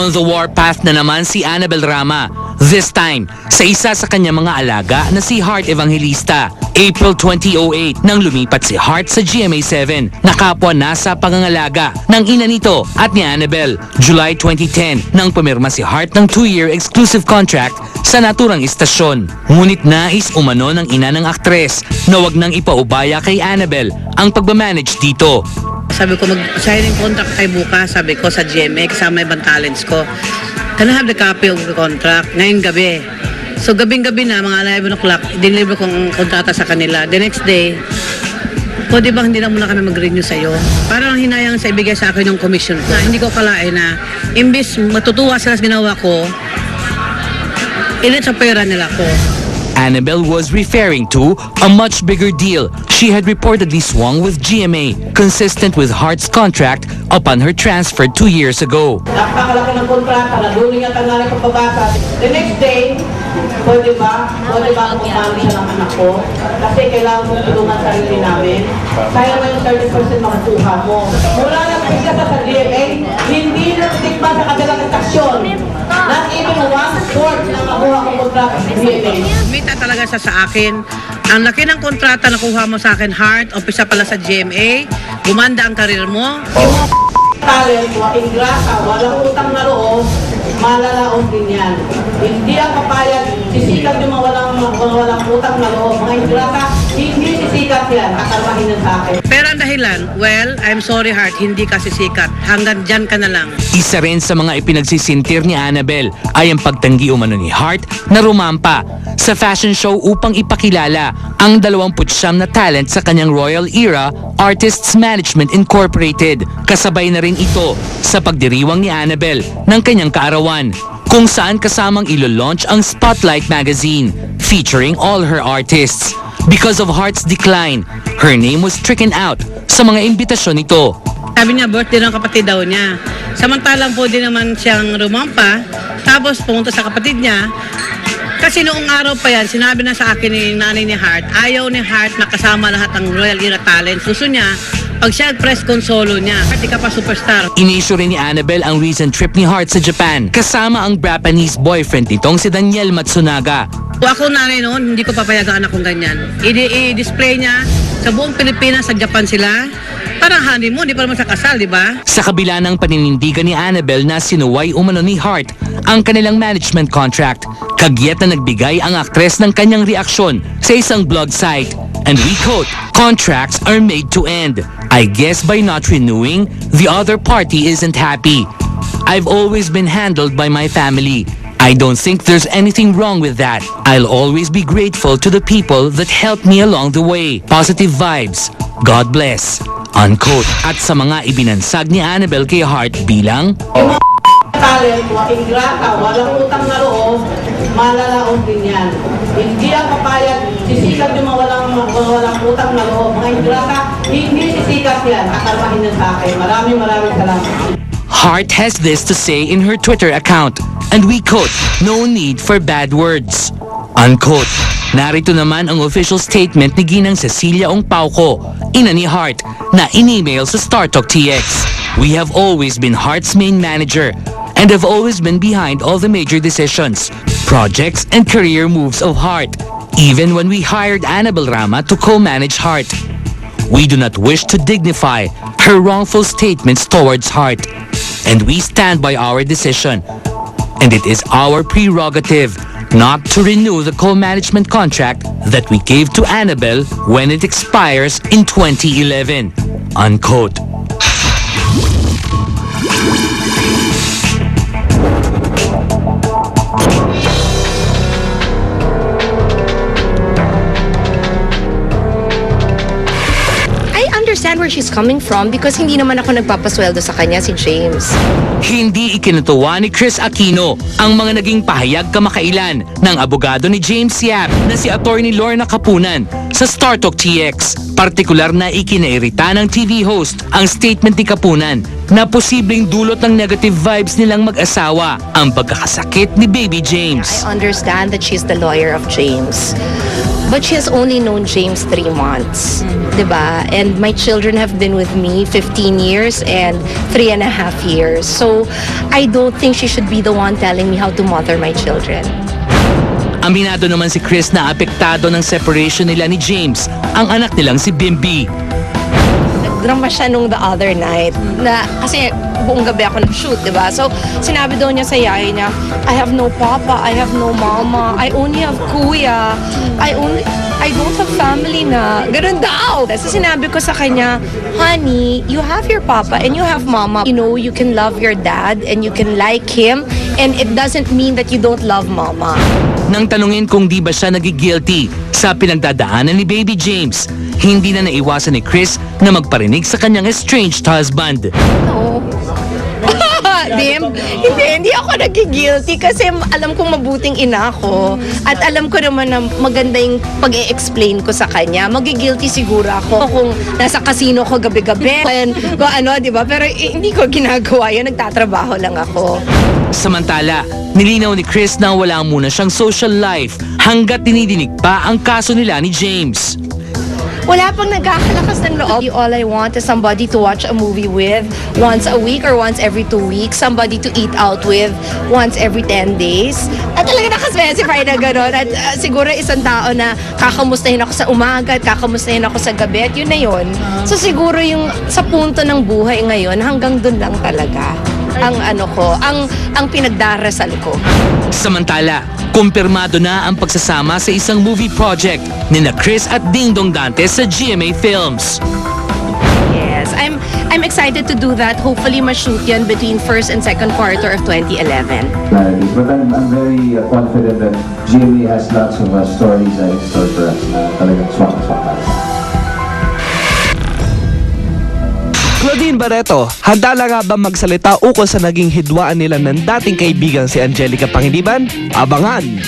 On the warpath na naman si Annabel Rama. This time, sa isa sa kanyang mga alaga na si Heart Evangelista. April 2008 nang lumipat si Heart sa GMA7 na kapwa nasa pangangalaga ng ina nito at ni Annabel. July 2010 nang pumirma si Heart ng 2-year exclusive contract sa naturang istasyon. Ngunit nais umano ng ina ng aktres na wag nang ipaubaya kay Annabel ang pagmamanage dito. Sabi ko, mag-signing contract tayo bukas, sabi ko sa GMA, kasama ibang talents ko. Can I have the copy of the contract? Ngayong gabi. So gabing-gabi na, mga 11 o'clock, dinilibre ko ang kontrata sa kanila. The next day, pwede ba hindi na muna kami mag-renew sa'yo? Parang hinayang sa ibigay sa akin yung commission na hindi ko kalain na imbis matutuwa sila sa ginawa ko, ilit sa pera nila ko. Annabel was referring to a much bigger deal she had reportedly swung with GMA, consistent with Heart's contract upon her transfer 2 years ago. Napakalaki ng kontrata, naduling at ang nalang pagpabasa. The next day, pwede ba ako kumami siya ng anak ko? Kasi kailangan mo tulungan sarili namin. Kaya mo yung 30% makukuha mo. Mula na pagka sa GMA, hindi na tikman sa kanilang estasyon. Not even 1/4 ng nakuha kong kontrata sa GMA. Mita talaga siya sa akin. Ang laki ng kontrata na kuha mo sa akin, Heart, umpisa pala sa GMA, gumanda ang karir mo. Yung talent mo, ingrata, walang utang na loob, malalaon din yan. Hindi ang papayag, sisikat yung mga walang utang na loob. Mga ingrata, hindi sisikat yan, kakalmahin yan sa akin. Pero ang dahilan, well, I'm sorry Heart, hindi ka sisikat. Hanggang dyan ka na lang. Isa rin sa mga ipinagsisintir ni Annabel ay ang pagtanggi umano ni Heart na rumampa sa fashion show upang ipakilala ang 29 na talent sa kanyang Royal Era Artists Management Incorporated. Kasabay na rin ito sa pagdiriwang ni Annabel ng kanyang kaarawan, kung saan kasamang ilo-launch ang Spotlight magazine featuring all her artists. Because of Heart's decline, her name was stricken out sa mga imbitasyon nito. Sabi niya, birthday ng kapatid daw niya. Samantalang po din naman siyang rumampa, tapos pumunta sa kapatid niya. Kasi noong araw pa yan, sinabi na sa akin ni nanay ni Heart, ayaw ni Heart na kasama lahat ng Royal Era Talent. Gusto niya, pag siya press consolo niya, hindi ka pa superstar. Inisyu rin ni Annabel ang recent trip ni Heart sa Japan, kasama ang Japanese boyfriend nitong si Daniel Matsunaga. Ako nanay noon, hindi ko papayagan anak kong ganyan. I-display niya sa buong Pilipinas, sa Japan sila. Parang honeymoon, di pa naman sa kasal, di ba? Sa kabila ng paninindigan ni Annabel na sinuway umano ni Heart ang kanilang management contract, kagyat na nagbigay ang aktres ng kanyang reaksyon sa isang blog site. And we quote, "Contracts are made to end. I guess by not renewing, the other party isn't happy. I've always been handled by my family. I don't think there's anything wrong with that. I'll always be grateful to the people that helped me along the way. Positive vibes. God bless." Unquote. At sa mga ibinansag ni Annabel kay Heart bilang Yung mga talent mo, ingrata, walang utang na loob, malalaon din yan. Hindi ang papayag, sisikat yung mga walang utang na loob. Mga ingrata, hindi sisikat yan. Kakalmahin yan sa akin. Maraming salamat. Heart has this to say in her Twitter account, and we quote, "No need for bad words." Unquote. Narito naman ang official statement ni Ginang Cecilia Ong Pauco, ina ni Heart, na in-email sa StarTalk TX. "We have always been Heart's main manager and have always been behind all the major decisions, projects and career moves of Heart, even when we hired Annabel Rama to co-manage Heart. We do not wish to dignify her wrongful statements towards Heart, and we stand by our decision. And it is our prerogative not to renew the co-management contract that we gave to Annabel when it expires in 2011. Unquote. Understand where she's coming from because hindi naman ako nagpapasweldo sa kanya, si James. Hindi ikinutuwa ni Chris Aquino ang mga naging pahayag kamakailan ng abogado ni James Yap na si Attorney Lorna Kapunan sa StarTalk TX Partikular na ikinairita ng TV host ang statement ni Kapunan na posibleng dulot ng negative vibes nilang mag-asawa ang pagkakasakit ni Baby James. I understand that she's the lawyer of James. But she has only known James 3 months. Diba? And my children have been with me 15 years and 3.5 years. So I don't think she should be the one telling me how to mother my children. Aminado naman si Chris na apektado ng separation nila ni James, ang anak nilang si Bimby. Nagdrama siya nung the other night na kasi buong gabi ako nag-shoot, diba? So, sinabi daw niya sa yaya niya, I have no papa, I have no mama, I only have kuya, I don't have family na. Ganun daw. So, sinabi ko sa kanya, honey, you have your papa and you have mama. You know, you can love your dad and you can like him and it doesn't mean that you don't love mama. Nang tanungin kung di ba siya nagigilty sa pinagdadaanan ni Baby James, hindi na naiwasan ni Chris na magparinig sa kanyang estranged husband. No. Dim, hindi ako nagigilty kasi alam kong mabuting ina ako at alam ko naman na maganda yung pag-i-explain ko sa kanya. Magigilty siguro ako kung nasa casino ko gabi-gabi and kung ano, di ba? Pero hindi ko ginagawa yun, nagtatrabaho lang ako. Samantala, nilinaw ni Chris na wala muna siyang social life hanggat dinidinig pa ang kaso nila ni James. Wala pang nagkakalakas ng loob. All I want is somebody to watch a movie with once a week or once every 2 weeks. Somebody to eat out with once every 10 days. At talaga nakaspecify na gano'n. At siguro isang tao na kakamustahin ako sa umaga at kakamustahin ako sa gabi at yun na yun. So siguro yung sa punto ng buhay ngayon, hanggang dun lang talaga ang ano ko, ang pinagdarasal ko. Samantala, kumpirmado na ang pagsasama sa isang movie project ni na Chris at Ding Dong Dantes sa GMA Films. Yes, I'm excited to do that. Hopefully ma-shoot yan between first and second quarter of 2011. But I'm very confident that GMA has lots of stories in store for us na talagang swak-swak para sa akin. Claudine Barreto, handa na nga ba magsalita ukol sa naging hidwaan nila ng dating kaibigan si Angelica Pangiliban? Abangan!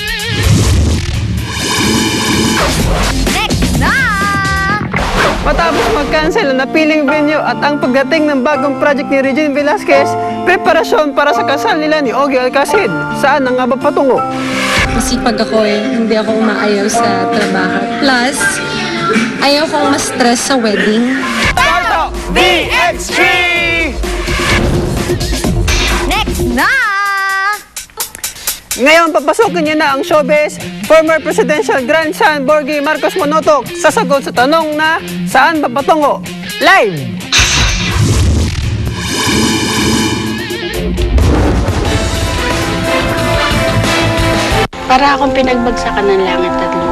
Matapos mag-cancel ang napiling venue at ang pagdating ng bagong project ni Regine Velasquez, preparasyon para sa kasal nila ni Ogie Alcacid. Saan ang nga ba patungo? Masipag ako hindi ako umaayaw sa trabaho. Plus, ayaw kong ma-stress sa wedding. DX3! Next na! Ngayon, papasukin niya na ang showbiz, former presidential grandson Borgie Marcos Monotok sasagot sa tanong na saan ba patungo? Live! Para akong pinagbagsakan ng langit at lupa.